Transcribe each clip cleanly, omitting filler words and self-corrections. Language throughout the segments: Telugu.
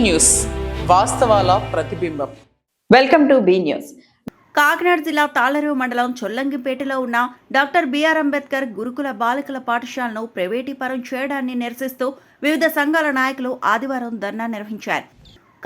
న్యూస్, వాస్తవాల ప్రతిబింబం. Welcome to be news. Kakinada జిల్లా తాళ్లరేవు మండలం చొల్లంగిపేటలో ఉన్న డాక్టర్ బిఆర్ అంబేద్కర్ గురుకుల బాలికల పాఠశాలను ప్రైవేటీకరణ చేయడాన్ని నిరసిస్తూ వివిధ సంఘాల నాయకులు ఆదివారం ధర్నా నిర్వహించారు.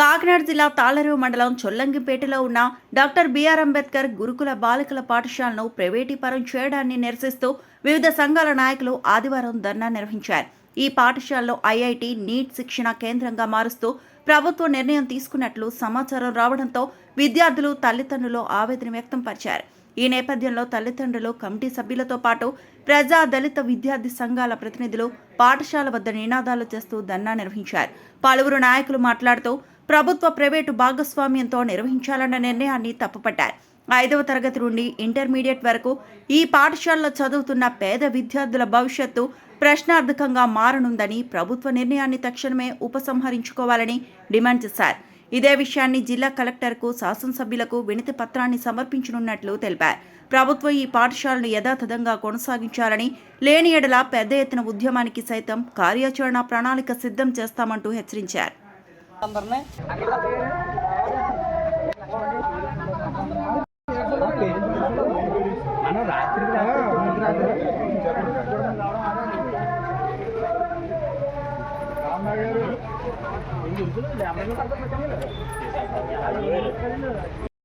కాకినాడ జిల్లా తాళ్లరేవు మండలం చొల్లంగిపేటలో ఉన్న డాక్టర్ బిఆర్ అంబేద్కర్ గురుకుల బాలికల పాఠశాలను ప్రైవేటీకరణ చేయడాన్ని నిరసిస్తూ వివిధ సంఘాల నాయకులు ఆదివారం ధర్నా నిర్వహించారు. ఈ పాఠశాలలో ఐఐటి, నీట్ శిక్షణ కేంద్రంగా మారుస్తూ ప్రభుత్వం నిర్ణయం తీసుకున్నట్లు సమాచారం రావడంతో విద్యార్థులు, తల్లిదండ్రులు ఆవేదన వ్యక్తం పరిచారు. ఈ నేపథ్యంలో తల్లిదండ్రులు, కమిటీ సభ్యులతో పాటు ప్రజా దళిత విద్యార్థి సంఘాల ప్రతినిధులు పాఠశాల వద్ద నినాదాలు చేస్తూ ధర్నా నిర్వహించారు. పలువురు నాయకులు మాట్లాడుతూ ప్రభుత్వ ప్రైవేటు భాగస్వామ్యంతో నిర్వహించాలన్న నిర్ణయాన్ని తప్పుపట్టారు. 5వ తరగతి నుండి ఇంటర్మీడియట్ వరకు ఈ పాఠశాలలో చదువుతున్న పేద విద్యార్థుల భవిష్యత్తు ప్రశ్నార్థకంగా మారనుందని, ప్రభుత్వ నిర్ణయాన్ని తక్షణమే ఉపసంహరించుకోవాలని డిమాండ్ చేశారు. ఇదే విషయాన్ని జిల్లా కలెక్టర్కు, శాసనసభ్యులకు వినతి పత్రాన్ని సమర్పించనున్నట్లు తెలిపారు. ప్రభుత్వం ఈ పాఠశాలను యథాతథంగా కొనసాగించాలని, లేని ఎడల పెద్ద ఎత్తున ఉద్యమానికి సైతం కార్యాచరణ ప్రణాళిక సిద్ధం చేస్తామంటూ హెచ్చరించారు.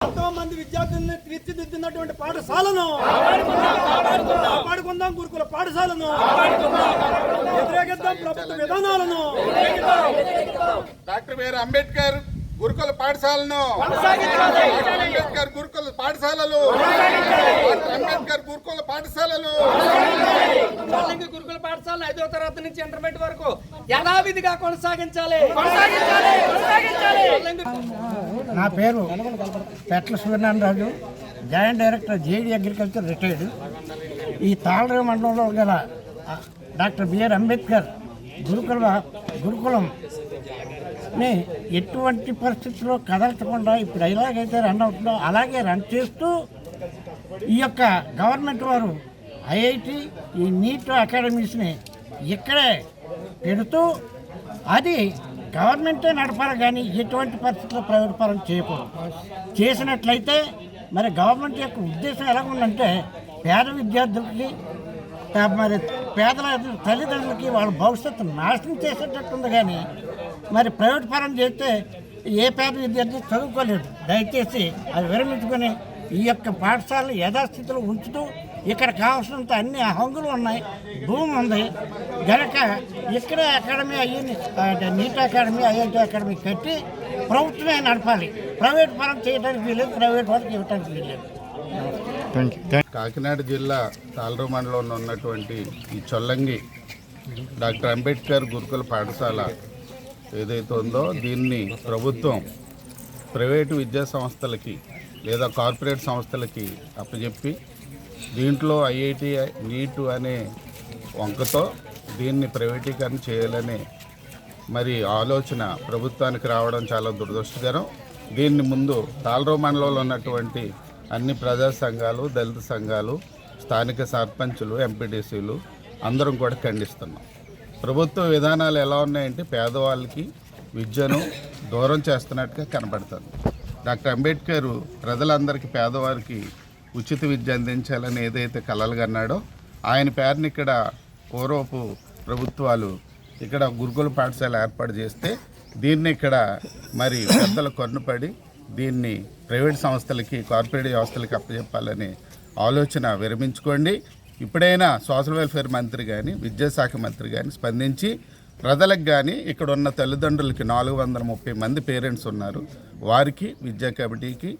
ఎంతో మంది విద్యార్థులను తీర్చిదిద్దినటువంటి పాఠశాలను కాపాడుకుందాం, గురుకుల పాఠశాలను వ్యతిరేకిద్దాం, ప్రభుత్వ విధానాలను. డాక్టర్ బిఆర్ అంబేద్కర్ గురుకుల పాఠశాలను, అంబేద్కర్ గురుకుల పాఠశాలలు, అంబేద్కర్ గురుకుల పాఠశాలలు, గురుకుల పాఠశాల 5వ తరగతి నుంచి ఇంటర్మీడియట్ వరకు యథావిధిగా కొనసాగించాలి. నా పేరు Petla Suryanarayanaraju, joint director JD agriculture retired. ఈ తాళ్లరేవు మండలంలో గల డాక్టర్ బిఆర్ అంబేద్కర్ గురుకులంని ఎటువంటి పరిస్థితుల్లో కదల్చకుండా ఇప్పుడు ఎలాగైతే రన్ అవుతుందో అలాగే రన్ చేస్తూ ఈ యొక్క గవర్నమెంట్ వారు ఐఐటి, ఈ నీట్ అకాడమీస్ని ఇక్కడే పెడుతూ అది గవర్నమెంటే నడపాలి, కానీ ఎటువంటి పరిస్థితుల్లో ప్రైవేట్ పరం చేయకూడదు. చేసినట్లయితే మరి గవర్నమెంట్ యొక్క ఉద్దేశం ఎలా ఉందంటే పేద విద్యార్థులకి, మరి పేదల తల్లిదండ్రులకి వాళ్ళ భవిష్యత్తు నాశనం చేసేటట్టుంది. కానీ మరి ప్రైవేట్ పరం చేస్తే ఏ పేద విద్యార్థి చదువుకోలేడు. దయచేసి అది విరమించుకొని ఈ యొక్క పాఠశాలను యథాస్థితిలో ఉంచుతూ ఇక్కడ కావాల్సినంత అన్ని హంగులు ఉన్నాయి, భూమి ఉంది గనక ఇక్కడే academy NEET academy, IIT academy కట్టి ప్రభుత్వమే నడపాలి. ప్రైవేట్ పరం చేయడానికి వీలేదు, ప్రైవేట్ వాళ్ళకి ఇవ్వడానికి వీలేదు. కాకినాడ జిల్లా తాళ్లరేవు మండలంలో ఉన్నటువంటి ఈ చొల్లంగి డాక్టర్ అంబేద్కర్ గురుకుల పాఠశాల ఏదైతే ఉందో దీన్ని ప్రభుత్వం ప్రైవేటు విద్యా సంస్థలకి లేదా కార్పొరేట్ సంస్థలకి అప్పచెప్పి దీంట్లో ఐఐటి, నీటు అనే వంకతో దీన్ని ప్రైవేటీకరణ చేయాలనే మరి ఆలోచన ప్రభుత్వానికి రావడం చాలా దురదృష్టకరం. దీన్ని ముందు తాళ్లరేవు మండలంలో ఉన్నటువంటి అన్ని ప్రజా సంఘాలు, దళిత సంఘాలు, స్థానిక సర్పంచులు, ఎంపీటీసీలు అందరం కూడా ఖండిస్తున్నాం. ప్రభుత్వ విధానాలు ఎలా ఉన్నాయంటే పేదవాళ్ళకి విద్యను దూరం చేస్తున్నట్టుగా కనబడుతుంది. డాక్టర్ అంబేద్కర్ ప్రజలందరికీ, పేదవారికి ఉచిత విద్య అందించాలని ఏదైతే కలలు కన్నాడో ఆయన పేరుని ఇక్కడ పూర్వపు ప్రభుత్వాలు ఇక్కడ గురుకుల పాఠశాల ఏర్పాటు చేస్తే దీన్ని ఇక్కడ మరి పెద్దల కొన్నుపడి దీన్ని ప్రైవేట్ సంస్థలకి, కార్పొరేట్ వ్యవస్థలకి అప్పచెప్పాలనే ఆలోచన విరమించుకోండి. ఇప్పుడైనా సోషల్ వెల్ఫేర్ మంత్రి కానీ, విద్యాశాఖ మంత్రి కానీ స్పందించి ప్రజలకు కానీ ఇక్కడ ఉన్న తల్లిదండ్రులకి 430 మంది పేరెంట్స్ ఉన్నారు, వారికి, విద్యా కమిటీకి,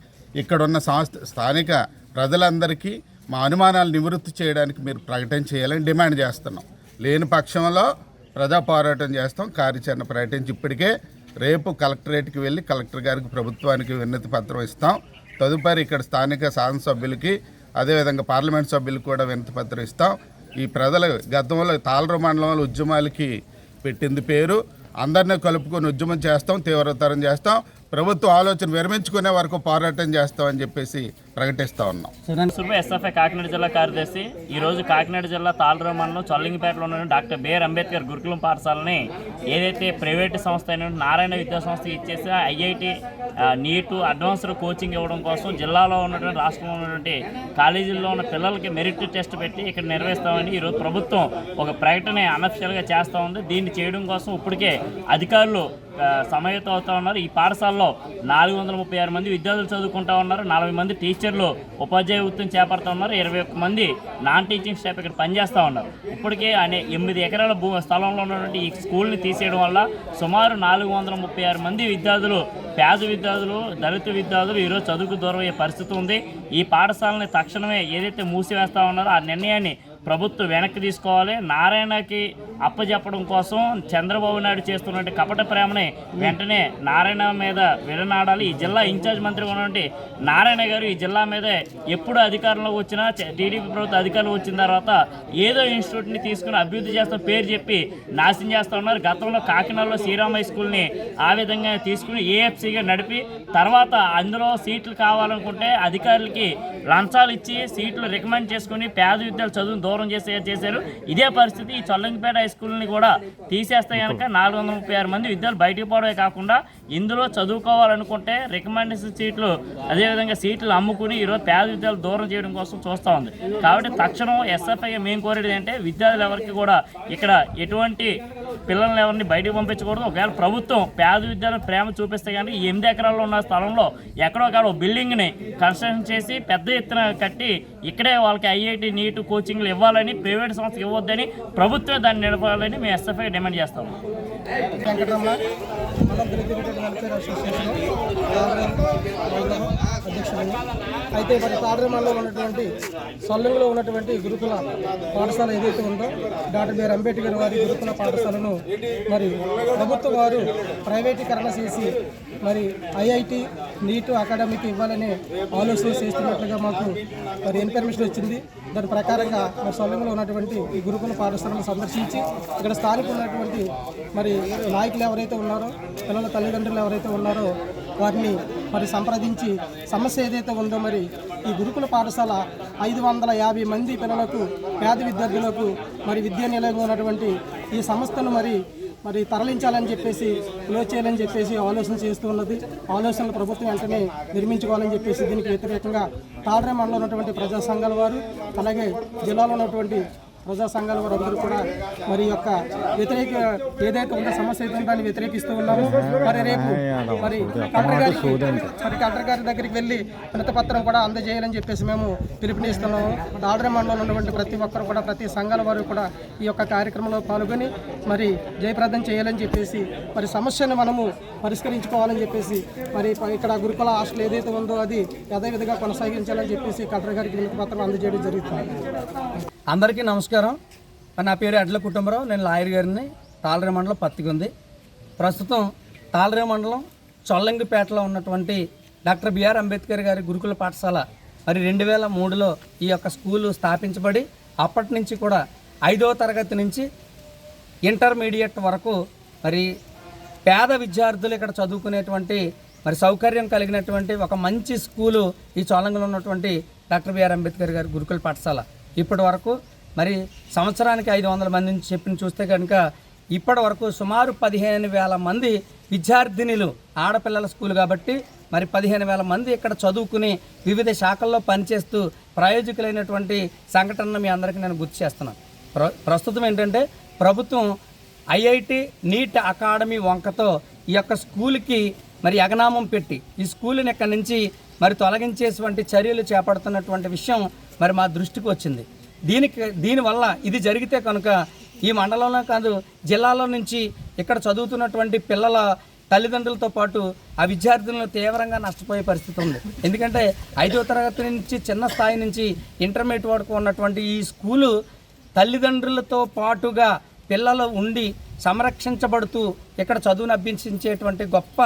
ఇక్కడున్న స్థానిక ప్రజలందరికీ మా అనుమానాలు నివృత్తి చేయడానికి మీరు ప్రకటన చేయాలని డిమాండ్ చేస్తున్నాం. లేని పక్షంలో ప్రజా పోరాటం చేస్తాం, కార్యాచరణ ప్రకటించి ఇప్పటికే రేపు కలెక్టరేట్కి వెళ్ళి కలెక్టర్ గారికి, ప్రభుత్వానికి వినతి పత్రం ఇస్తాం. తదుపరి ఇక్కడ స్థానిక శాసనసభ్యులకి, అదేవిధంగా పార్లమెంట్ సభ్యులకు కూడా వినతి పత్రం ఇస్తాం. ఈ ప్రజలు గతంలో తాళ్లరేవు మండలంలో ఉద్యమాలకి పెట్టింది పేరు, అందరినీ కలుపుకొని ఉద్యమం చేస్తాం, తీవ్రతరం చేస్తాం, ప్రభుత్వ ఆలోచన విరమించుకునే వరకు పోరాటం చేస్తామని చెప్పేసి ప్రకటిస్తూ ఉన్నాం. ఎస్ఎఫ్ఐ కాకినాడ జిల్లా కార్యదర్శి ఈరోజు కాకినాడ జిల్లా తాళరేవు మండలం చొల్లంగిపేటలో ఉన్న డాక్టర్ బిఆర్ అంబేద్కర్ గురుకులం పాఠశాలని ఏదైతే ప్రైవేటు సంస్థ అయిన నారాయణ విద్యా సంస్థకి ఇచ్చేసి ఐఐటి నీట్ అడ్వాన్స్డ్ కోచింగ్ ఇవ్వడం కోసం జిల్లాలో ఉన్నటువంటి రాష్ట్రంలో ఉన్నటువంటి కాలేజీల్లో ఉన్న పిల్లలకి మెరిట్ టెస్ట్ పెట్టి ఇక్కడ నిర్వహిస్తామని ఈరోజు ప్రభుత్వం ఒక ప్రకటన అనఫిషియల్గా చేస్తూ ఉంది. దీన్ని చేయడం కోసం ఇప్పటికే అధికారులు సమాయత్తం అవుతూ ఉన్నారు. ఈ పాఠశాలలో 436 మంది విద్యార్థులు చదువుకుంటూ ఉన్నారు. 40 మంది టీచర్లు ఉపాధ్యాయ వృత్తిని చేపడుతూ ఉన్నారు. 21 మంది నాన్ టీచింగ్ స్టాఫ్ ఇక్కడ పనిచేస్తూ ఉన్నారు. ఇప్పటికే 8 ఎకరాల స్థలంలో ఉన్నటువంటి ఈ స్కూల్ని తీసేయడం వల్ల సుమారు 436 మంది విద్యార్థులు, పేద విద్యార్థులు, దళిత విద్యార్థులు ఈరోజు చదువుకు దూరం అయ్యే పరిస్థితి ఉంది. ఈ పాఠశాలని తక్షణమే ఏదైతే మూసివేస్తూ ఉన్నారో ఆ నిర్ణయాన్ని ప్రభుత్వం వెనక్కి తీసుకోవాలి. నారాయణకి అప్పచెప్పడం కోసం చంద్రబాబు నాయుడు చేస్తున్నటువంటి కపట ప్రేమని వెంటనే నారాయణ మీద విడనాడాలి. ఈ జిల్లా ఇన్ఛార్జ్ మంత్రి ఉన్నటువంటి నారాయణ గారు ఈ జిల్లా మీద ఎప్పుడు అధికారంలోకి వచ్చినా టీడీపీ ప్రభుత్వ అధికారులు వచ్చిన తర్వాత ఏదో ఇన్స్టిట్యూట్ని తీసుకుని అభివృద్ధి చేస్తాం పేరు చెప్పి నాశనం చేస్తూ ఉన్నారు. గతంలో కాకినాడలో శ్రీరామ హై స్కూల్ని ఆ విధంగా తీసుకుని ఏఎఫ్సీగా నడిపి తర్వాత అందులో సీట్లు కావాలనుకుంటే అధికారులకి లంచాలు ఇచ్చి సీట్లు రికమెండ్ చేసుకుని పేద విద్యార్థులు చదువును దూరం చేశారు. ఇదే పరిస్థితి ఈ చొల్లంగిపేట హై స్కూల్ని కూడా తీసేస్తే కనుక 436 మంది విద్యార్థులు బయటకు పోవడమే కాకుండా ఇందులో చదువుకోవాలనుకుంటే రికమెండేషన్ సీట్లు అదేవిధంగా సీట్లు అమ్ముకుని ఈరోజు పేద విద్యార్థులు దూరం చేయడం కోసం చూస్తూ ఉంది. కాబట్టి తక్షణం ఎస్ఎఫ్ఐ మేము కోరేది అంటే విద్యార్థులు ఎవరికి కూడా ఇక్కడ ఎటువంటి పిల్లల్ని ఎవరిని బయటకు పంపించకూడదు. ఒకవేళ ప్రభుత్వం పేద విద్యార్థులు ప్రేమ చూపిస్తే కానీ 8 ఎకరాల్లో ఉన్న స్థలంలో ఎక్కడో ఒక బిల్డింగ్ని కన్స్ట్రక్షన్ చేసి పెద్ద ఎత్తున కట్టి ఇక్కడే వాళ్ళకి ఐఐటి నీట్ కోచింగ్లు ఇవ్వాలని, ప్రైవేట్ సంస్థకి ఇవ్వద్దని ప్రభుత్వమే దాన్ని నడపాలని మేము ఎస్ఎఫ్ఐ డిమాండ్ చేస్తాము. అయితే మరి తాళరేవులో ఉన్నటువంటి సొల్లంగిలో ఉన్నటువంటి గురుకుల పాఠశాల ఏదైతే ఉందో డాక్టర్ బిఆర్ అంబేద్కర్ వారి గురుకుల పాఠశాలను మరి ప్రభుత్వం వారు ప్రైవేటీకరణ చేసి మరి ఐఐటి నీట్ అకాడమీకి ఇవ్వాలనే ఆలోచన చేస్తున్నట్లుగా మాకు మరి ఇన్ఫర్మేషన్ వచ్చింది. దాని ప్రకారంగా మరి సొల్లంగిలో ఉన్నటువంటి ఈ గురుకుల పాఠశాలను సందర్శించి ఇక్కడ స్థానిక ఉన్నటువంటి మరి నాయకులు ఎవరైతే ఉన్నారో, పిల్లల తల్లిదండ్రులు ఎవరైతే ఉన్నారో వారిని మరి సంప్రదించి సమస్య ఏదైతే ఉందో మరి ఈ గురుకుల పాఠశాల 550 మంది పిల్లలకు, పేద విద్యార్థులకు మరి విద్యా నిలయంగా ఉన్నటువంటి ఈ సంస్థను మరి తరలించాలని చెప్పేసి, క్లోజ్ చేయాలని చెప్పేసి ఆలోచన చేస్తూ ఉన్నది. ఆలోచనలు ప్రభుత్వం వెంటనే నిర్మించుకోవాలని చెప్పేసి దీనికి వ్యతిరేకంగా తాళరేవు మండలంలో ఉన్నటువంటి ప్రజా సంఘాల వారు అలాగే జిల్లాలో ఉన్నటువంటి ప్రజా సంఘాల వారు అందరూ కూడా మరి యొక్క వ్యతిరేక ఏదైతే ఉందో సమస్య అయితే దాన్ని వ్యతిరేకిస్తూ ఉన్నాము. మరి రేపు మరి కలెక్టర్ గారి దగ్గరికి వెళ్ళి వినతిపత్రం కూడా అందజేయాలని చెప్పేసి మేము పిలుపునిస్తున్నాము. తాళరేవు మండలంలో ఉన్నటువంటి ప్రతి ఒక్కరు కూడా, ప్రతి సంఘాల వారు కూడా ఈ యొక్క కార్యక్రమంలో పాల్గొని మరి జయప్రదం చేయాలని చెప్పేసి మరి సమస్యను మనము పరిష్కరించుకోవాలని చెప్పేసి మరి ఇక్కడ గురుకుల హాస్టల్ ఏదైతే ఉందో అది యథావిధిగా కొనసాగించాలని చెప్పేసి కలెక్టర్ గారికి వినతిపత్రం అందజేయడం జరుగుతుంది. అందరికీ నమస్కారం. నా పేరు అడ్ల కుటుంబరావు. నేను లాయర్ గారిని. తాళరేవు మండలం పత్తికొంది. ప్రస్తుతం తాళరేవు మండలం చొల్లంగిపేటలో ఉన్నటువంటి డాక్టర్ బిఆర్ అంబేద్కర్ గారి గురుకుల పాఠశాల మరి 2003లో ఈ యొక్క స్కూలు స్థాపించబడి అప్పటి నుంచి కూడా 5వ తరగతి నుంచి ఇంటర్మీడియట్ వరకు మరి పేద విద్యార్థులు ఇక్కడ చదువుకునేటువంటి మరి సౌకర్యం కలిగినటువంటి ఒక మంచి స్కూలు ఈ చొల్లంగిలో ఉన్నటువంటి డాక్టర్ బిఆర్ అంబేద్కర్ గారి గురుకుల పాఠశాల. ఇప్పటి వరకు మరి సంవత్సరానికి 500 మంది నుంచి చెప్పిన చూస్తే కనుక ఇప్పటి వరకు సుమారు 15,000 మంది విద్యార్థినులు, ఆడపిల్లల స్కూల్ కాబట్టి మరి 15,000 మంది ఇక్కడ చదువుకుని వివిధ శాఖల్లో పనిచేస్తూ ప్రయోజకులైనటువంటి సంఘటనను మీ అందరికీ నేను గుర్తు చేస్తున్నాను. ప్రస్తుతం ఏంటంటే ప్రభుత్వం ఐఐటి నీట్ అకాడమీ వంకతో ఈ యొక్క స్కూల్కి మరి అగనామం పెట్టి ఈ స్కూల్ని ఇక్కడి నుంచి మరి తొలగించేటువంటి చర్యలు చేపడుతున్నటువంటి విషయం మరి మా దృష్టికి వచ్చింది. దీనివల్ల ఇది జరిగితే కనుక ఈ మండలంలో కాదు జిల్లాలో నుంచి ఇక్కడ చదువుతున్నటువంటి పిల్లల తల్లిదండ్రులతో పాటు ఆ విద్యార్థులను తీవ్రంగా నష్టపోయే పరిస్థితి ఉంది. ఎందుకంటే 5వ తరగతి నుంచి చిన్న స్థాయి నుంచి ఇంటర్మీడియట్ వరకు ఉన్నటువంటి ఈ స్కూలు తల్లిదండ్రులతో పాటుగా పిల్లలు ఉండి సంరక్షించబడుతూ ఇక్కడ చదువును అభ్యసించేటువంటి గొప్ప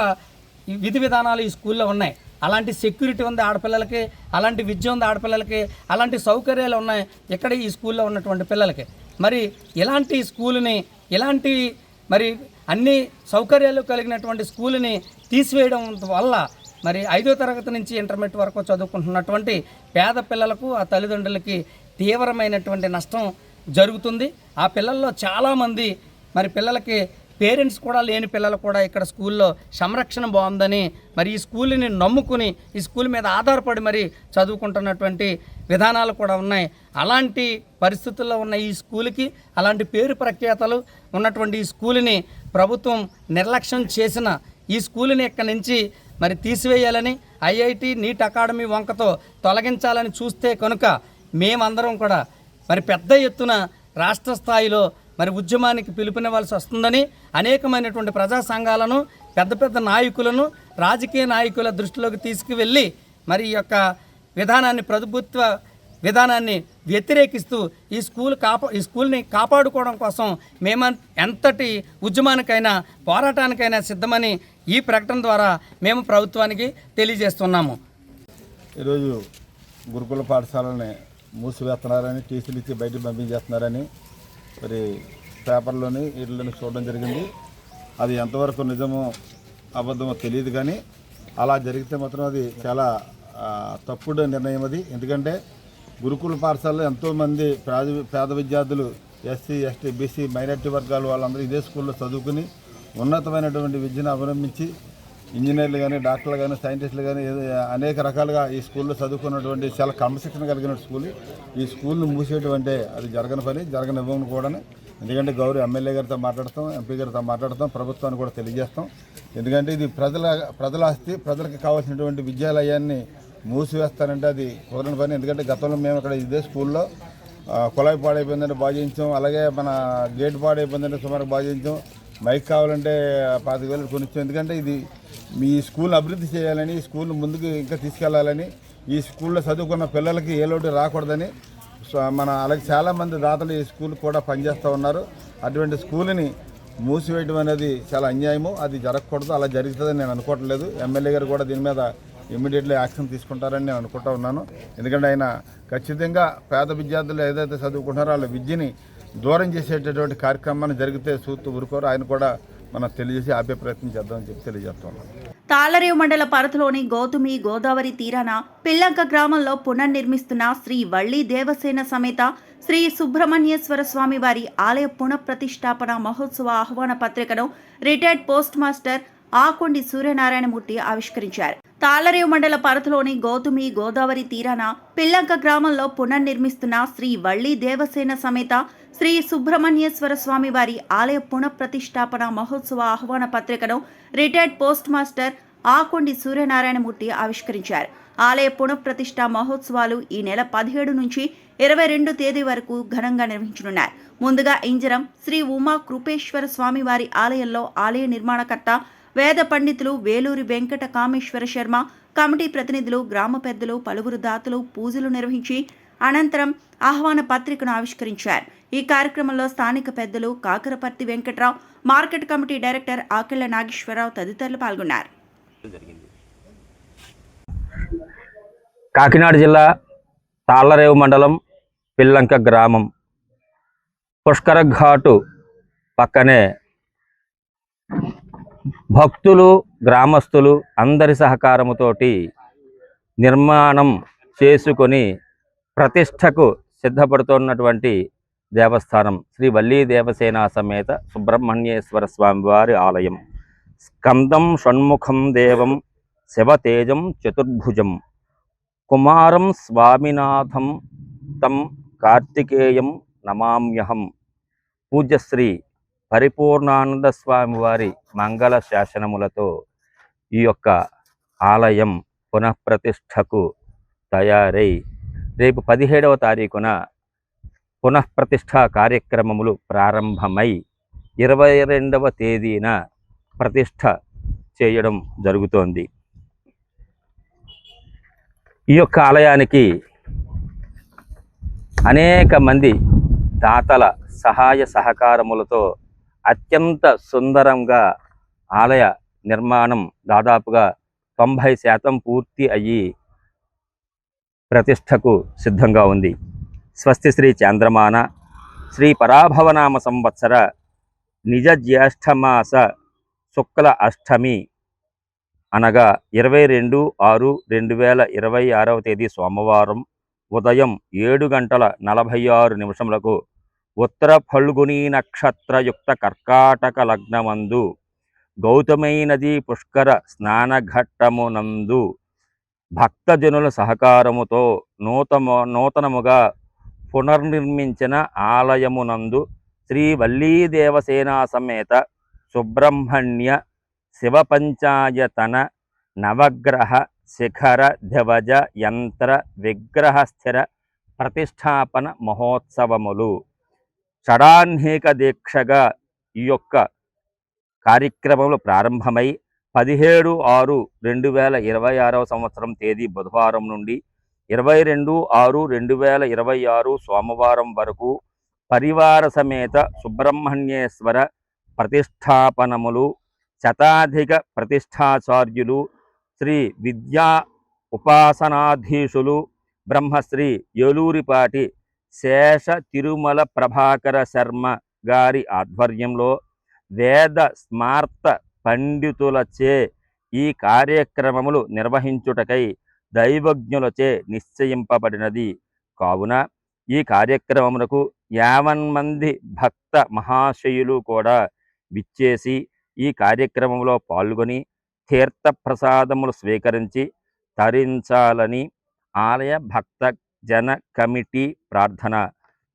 విధి విధానాలు ఈ స్కూల్లో ఉన్నాయి. అలాంటి సెక్యూరిటీ ఉంది ఆడపిల్లలకి, అలాంటి విద్య ఉంది ఆడపిల్లలకి, అలాంటి సౌకర్యాలు ఉన్నాయి ఇక్కడ ఈ స్కూల్లో ఉన్నటువంటి పిల్లలకి. మరి ఇలాంటి స్కూలుని, ఇలాంటి మరి అన్ని సౌకర్యాలు కలిగినటువంటి స్కూలుని తీసివేయడం వల్ల మరి 5వ తరగతి నుంచి ఇంటర్మీడియట్ వరకు చదువుకుంటున్నటువంటి పేద పిల్లలకు ఆ తల్లిదండ్రులకి తీవ్రమైనటువంటి నష్టం జరుగుతుంది. ఆ పిల్లల్లో చాలామంది మరి పిల్లలకి పేరెంట్స్ కూడా లేని పిల్లలు కూడా ఇక్కడ స్కూల్లో సంరక్షణ బాగుందని మరి ఈ స్కూల్ని నమ్ముకుని ఈ స్కూల్ మీద ఆధారపడి మరి చదువుకుంటున్నటువంటి విధానాలు కూడా ఉన్నాయి. అలాంటి పరిస్థితుల్లో ఉన్న ఈ స్కూల్కి అలాంటి పేరు ప్రఖ్యాతలు ఉన్నటువంటి ఈ స్కూల్ని ప్రభుత్వం నిర్లక్ష్యం చేసిన ఈ స్కూల్ని ఇక్కడి నుంచి మరి తీసివేయాలని ఐఐటి నీట్ అకాడమీ వంకతో తొలగించాలని చూస్తే కనుక మేమందరం కూడా మరి పెద్ద ఎత్తున రాష్ట్ర స్థాయిలో మరి ఉద్యమానికి పిలుపునివ్వాల్సి వస్తుందని అనేకమైనటువంటి ప్రజా సంఘాలను పెద్ద పెద్ద నాయకులను రాజకీయ నాయకుల దృష్టిలోకి తీసుకువెళ్ళి మరి ఈ యొక్క విధానాన్ని ప్రభుత్వ విధానాన్ని వ్యతిరేకిస్తూ ఈ స్కూల్ని కాపాడుకోవడం కోసం మేము ఎంతటి ఉద్యమానికైనా పోరాటానికైనా సిద్ధమని ఈ ప్రకటన ద్వారా మేము ప్రభుత్వానికి తెలియజేస్తున్నాము. ఈరోజు గురుకుల పాఠశాలని మూసివేస్తున్నారని, టీసీలు ఇచ్చి బయటకు పంపించేస్తున్నారని మరి పేపర్లోని వీటిలోని చూడడం జరిగింది. అది ఎంతవరకు నిజమో అబద్ధమో తెలియదు, కానీ అలా జరిగితే మాత్రం అది చాలా తప్పుడు నిర్ణయం. అది ఎందుకంటే గురుకుల పాఠశాలలో ఎంతోమంది పేద విద్యార్థులు ఎస్సీ, ఎస్టీ, బీసీ, మైనార్టీ వర్గాలు వాళ్ళందరూ ఇదే స్కూల్లో చదువుకుని ఉన్నతమైనటువంటి విద్యను అవలంబించి ఇంజనీర్లు కానీ, డాక్టర్లు కానీ, సైంటిస్టులు కానీ అనేక రకాలుగా ఈ స్కూల్లో చదువుకున్నటువంటి చాలా క్రమశిక్షణ కలిగిన స్కూల్. ఈ స్కూల్ను మూసేయడం అంటే అది జరగని పని, జరగనివ్వను కూడా. ఎందుకంటే గౌరవ ఎమ్మెల్యే గారితో మాట్లాడతాం, ఎంపీ గారితో మాట్లాడతాం, ప్రభుత్వాన్ని కూడా తెలియజేస్తాం. ఎందుకంటే ఇది ప్రజల ఆస్తి, ప్రజలకు కావాల్సినటువంటి విద్యాలయాన్ని మూసివేస్తారంటే అది కుదరని పని. ఎందుకంటే గతంలో మేము ఇక్కడ ఇదే స్కూల్లో కుళాయి పాడైపోయిందంటే బాగు చేయించాం, అలాగే మన గేట్ పాడైపోయిందంటే సుమారు బాగు చేయించాం, మైక్ కావాలంటే 25,000 కొనిచ్చాం. ఎందుకంటే ఇది మీ స్కూల్ని అభివృద్ధి చేయాలని, ఈ స్కూల్ని ముందుకు ఇంకా తీసుకెళ్లాలని, ఈ స్కూల్లో చదువుకున్న పిల్లలకి ఏ లోటు రాకూడదని అలాగే చాలామంది దాతలు ఈ స్కూల్ కూడా పనిచేస్తూ ఉన్నారు. అటువంటి స్కూల్ని మూసివేయడం అనేది చాలా అన్యాయము, అది జరగకూడదు. అలా జరుగుతుందని నేను అనుకోవట్లేదు. ఎమ్మెల్యే గారు కూడా దీని మీద ఇమ్మీడియట్లీ యాక్షన్ తీసుకుంటారని నేను అనుకుంటా ఉన్నాను. ఎందుకంటే ఆయన ఖచ్చితంగా పేద విద్యార్థులు ఏదైతే చదువుకుంటారో వాళ్ళ విద్యని దూరం చేసేటటువంటి కార్యక్రమాన్ని జరిగితే చూస్తూ ఊరుకోరు. ఆయన కూడా మనం తెలియజేసి ఆపే ప్రయత్నం చేద్దామని చెప్పి తెలియజేస్తున్నాం. తాళ్లరేవు మండల పరిధిలోని గౌతమి గోదావరి తీరాన పిల్లంక గ్రామంలో పునర్నిర్మిస్తున్న శ్రీ వల్లి దేవసేన సమేత శ్రీ సుబ్రహ్మణ్యేశ్వర స్వామి వారి ఆలయ పునఃప్రతిష్టాపన మహోత్సవ ఆహ్వాన పత్రికను retired post master Akondi Suryanarayanamurthy ఆవిష్కరించారు. తాళ్లరేవు మండల పరిధిలోని గౌతమి గోదావరి తీరాన పిల్లంక గ్రామంలో పునర్నిర్మిస్తున్న శ్రీ వల్లి దేవసేన సమేత శ్రీ సుబ్రహ్మణ్యేశ్వర స్వామి వారి ఆలయ పునఃప్రతిష్టాపన మహోత్సవ ఆహ్వాన పత్రికను retired post master Akondi Suryanarayanamurthy ఆవిష్కరించారు. ఆలయ పునఃప్రతిష్ఠ మహోత్సవాలు ఈ నెల 17 నుంచి 22 తేదీ వరకు ఘనంగా నిర్వహించనున్నారు. ముందుగా ఇంజరం శ్రీ ఉమా కృపేశ్వర స్వామి వారి ఆలయంలో ఆలయ నిర్మాణకర్త వేద పండితులు వేలూరి వెంకట కామేశ్వర శర్మ, కమిటీ ప్రతినిధులు, గ్రామ పెద్దలు, పలువురు దాతలు పూజలు నిర్వహించి అనంతరం ఆహ్వాన పత్రికను ఆవిష్కరించారు. ఈ కార్యక్రమంలో స్థానిక పెద్దలు Kakaraparthi Venkatrao, market committee director Akella Nageswararao తదితరులు పాల్గొన్నారు. కాకినాడ జిల్లా తాళ్లరేవు మండలం పిల్లంక గ్రామం పుష్కర ఘాటు పక్కనే భక్తులు, గ్రామస్తులు అందరి సహకారముతోటి నిర్మాణం చేసుకొని ప్రతిష్టకు సిద్ధపడుతున్నటువంటి దేవస్థానం శ్రీ వల్లీ దేవసేన సమేత సుబ్రహ్మణ్యేశ్వర స్వామివారి ఆలయం. స్కందం షణ్ముఖం దేవం శివతేజం చతుర్భుజం కుమారం స్వామినాథం తం కార్తికేయం నమామ్యహం. పూజ్యశ్రీ పరిపూర్ణానంద స్వామివారి మంగళ శాసనములతో ఈ యొక్క ఆలయం పునఃప్రతిష్టకు తయారై రేపు 17వ తారీఖున పునఃప్రతిష్ఠా కార్యక్రమములు ప్రారంభమై 22వ తేదీన ప్రతిష్ఠ చేయడం జరుగుతోంది. ఈ యొక్క ఆలయానికి అనేక మంది దాతల సహాయ సహకారములతో అత్యంత సుందరంగా ఆలయ నిర్మాణం దాదాపుగా 90% పూర్తి అయ్యి ప్రతిష్టకు సిద్ధంగా ఉంది. స్వస్తి శ్రీ చాంద్రమాన శ్రీ పరాభవనామ సంవత్సర నిజ జ్యేష్ఠమాస శుక్ల అష్టమి అనగా 22/6/2026 తేదీ సోమవారం ఉదయం 7:46 ఉత్తర ఫల్గుణీ నక్షత్రయుక్త కర్కాటక లగ్నమందు గౌతమీ నదీ పుష్కర స్నానఘట్టమునందు భక్తజనుల సహకారముతో నూతనముగా పునర్నిర్మించిన ఆలయమునందు శ్రీ వల్లీ దేవసేనా సమేత సుబ్రహ్మణ్య శివపంచాయతన నవగ్రహ శిఖర ధ్వజ యంత్ర విగ్రహ స్థిర ప్రతిష్టాపన మహోత్సవములు షడాహ్నిక దీక్షగా ఈ యొక్క కార్యక్రమములు ప్రారంభమై 17/6/2026 తేదీ బుధవారం నుండి 22/6/2026 సోమవారం వరకు పరివార సమేత సుబ్రహ్మణ్యేశ్వర ప్రతిష్టాపనములు శతాధిక ప్రతిష్టాచార్యులు శ్రీ విద్యా ఉపాసనాధీశులు బ్రహ్మశ్రీ ఏలూరిపాటి శేష తిరుమల ప్రభాకర శర్మ గారి ఆధ్వర్యంలో వేద స్మార్త పండితులచే ఈ కార్యక్రమములు నిర్వహించుటకై దైవజ్ఞులచే నిశ్చయింపబడినది. కావున ఈ కార్యక్రమమునకు 50 మంది భక్త మహాశయులు కూడా విచ్చేసి ఈ కార్యక్రమంలో పాల్గొని తీర్థ ప్రసాదములు స్వీకరించి తరించాలని ఆలయ భక్త జన కమిటీ ప్రార్థన.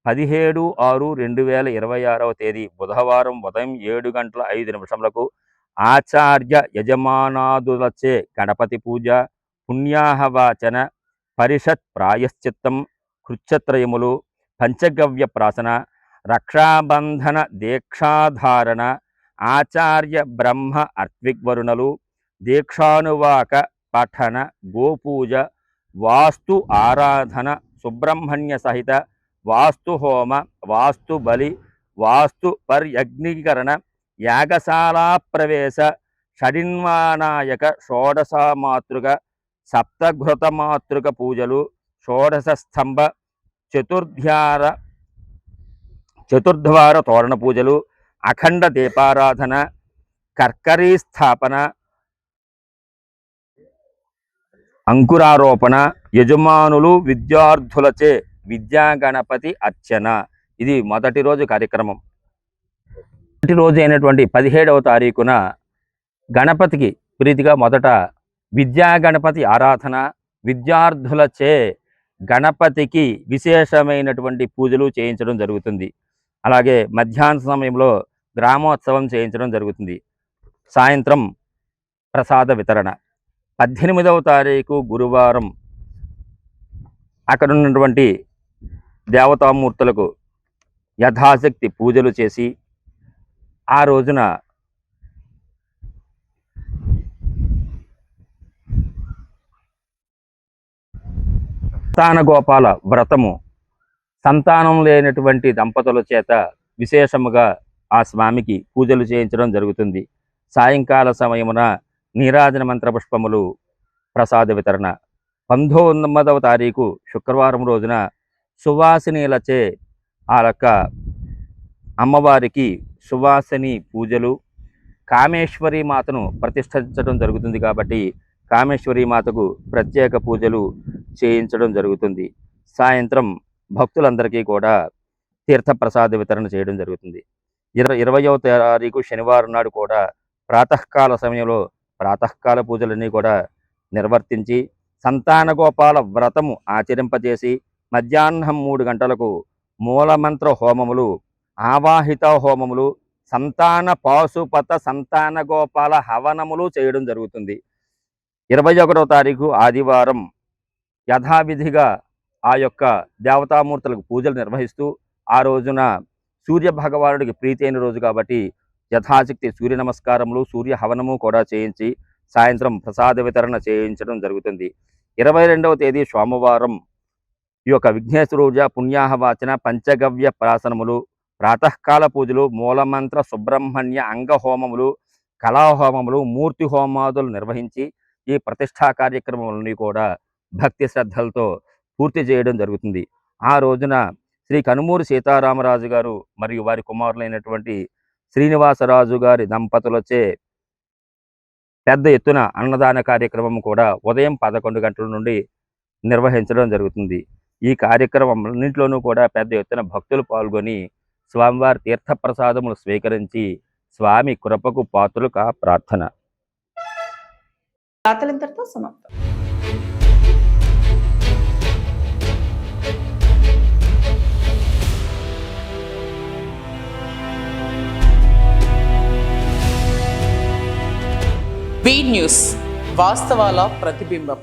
17/6/2026 తేదీ బుధవారం ఉదయం 7:05 ఆచార్య యజమానాదులచే గణపతి పూజ, పుణ్యాహవాచన, పరిషత్ ప్రాయశ్చిత్తం, కృత్యత్రయములు, పంచగవ్య ప్రాసన, రక్షాబంధన దీక్షాధారణ, ఆచార్య బ్రహ్మ అర్త్విగ్వరుణలు, దీక్షానువాక పఠన, గోపూజ, వాస్తు ఆరాధన, సుబ్రహ్మణ్య సహిత వాస్తు హోమ, వాస్తు బలి, వాస్తు పర్యగ్నీకరణ, యాగశాలా ప్రవేశ, షడిన్వానాయక షోడశమాతృక, సప్తఘృతమాతృక పూజలు, షోడశ స్తంభ చతుర్ద్వార తోరణ పూజలు, అఖండ దీపారాధన, కర్కరీ స్థాపన, అంకురారోపణ, యజమానులు విద్యార్థులచే విద్యా గణపతి అర్చన. ఇది మొదటి రోజు కార్యక్రమం. మొదటి రోజు అయినటువంటి 17వ తారీఖున గణపతికి ప్రీతిగా మొదట విద్యా గణపతి ఆరాధన, విద్యార్థులచే గణపతికి విశేషమైనటువంటి పూజలు చేయించడం జరుగుతుంది. అలాగే మధ్యాహ్న సమయంలో గ్రామోత్సవం చేయించడం జరుగుతుంది. సాయంత్రం ప్రసాద వితరణ. 18వ తారీఖు గురువారం అక్కడ ఉన్నటువంటి దేవతామూర్తులకు యథాశక్తి పూజలు చేసి ఆ రోజున సంతాన గోపాల వ్రతము, సంతానం లేనటువంటి దంపతుల చేత విశేషముగా ఆ స్వామికి పూజలు చేయించడం జరుగుతుంది. సాయంకాల సమయమున నీరాజన మంత్ర పుష్పములు, ప్రసాద వితరణ. 19వ తారీఖు శుక్రవారం రోజున సువాసినీలచే ఆ యొక్క అమ్మవారికి సువాసిని పూజలు, కామేశ్వరి మాతను ప్రతిష్ఠించడం జరుగుతుంది కాబట్టి కామేశ్వరి మాతకు ప్రత్యేక పూజలు చేయించడం జరుగుతుంది. సాయంత్రం భక్తులందరికీ కూడా తీర్థప్రసాద వితరణ చేయడం జరుగుతుంది. 20వ తారీఖు శనివారం నాడు కూడా ప్రాతకాల సమయంలో ప్రాతకాల పూజలన్నీ కూడా నిర్వర్తించి సంతాన గోపాల వ్రతము ఆచరింపజేసి మధ్యాహ్నం 3 గంటలకు మూలమంత్ర హోమములు, ఆవాహిత హోమములు, సంతాన పాశుపత సంతాన గోపాల హవనములు చేయడం జరుగుతుంది. 21వ తారీఖు ఆదివారం యథావిధిగా ఆ యొక్క దేవతామూర్తులకు పూజలు నిర్వహిస్తూ ఆ రోజున సూర్య భగవానుడికి ప్రీతి అయిన రోజు కాబట్టి యథాశక్తి సూర్య నమస్కారములు, సూర్య హవనము కూడా చేయించి సాయంత్రం ప్రసాద వితరణ చేయించడం జరుగుతుంది. 22వ తేదీ సోమవారం ఈ యొక్క విఘ్నేశ్వర పూజ, పుణ్యాహవాచన, పంచగవ్య ప్రాసనములు, ప్రాతకాల పూజలు, మూలమంత్ర సుబ్రహ్మణ్య అంగహోమములు, కళాహోమములు, మూర్తి హోమాదులు నిర్వహించి ఈ ప్రతిష్టా కార్యక్రమాలన్నీ కూడా భక్తి శ్రద్ధలతో పూర్తి చేయడం జరుగుతుంది. ఆ రోజున శ్రీ కనుమూరు సీతారామరాజు గారు మరియు వారి కుమారులైనటువంటి శ్రీనివాసరాజు గారి దంపతులచే పెద్ద ఎత్తున అన్నదాన కార్యక్రమం కూడా ఉదయం 11 గంటల నుండి నిర్వహించడం జరుగుతుంది. ఈ కార్యక్రమంలో కూడా పెద్ద ఎత్తున భక్తులు పాల్గొని స్వామివారి తీర్థప్రసాదములు స్వీకరించి స్వామి కృపకు పాత్రులుగా ప్రార్థన. వార్తలంతటితో సమాప్తం. బీ న్యూస్, వాస్తవాల ప్రతిబింబం.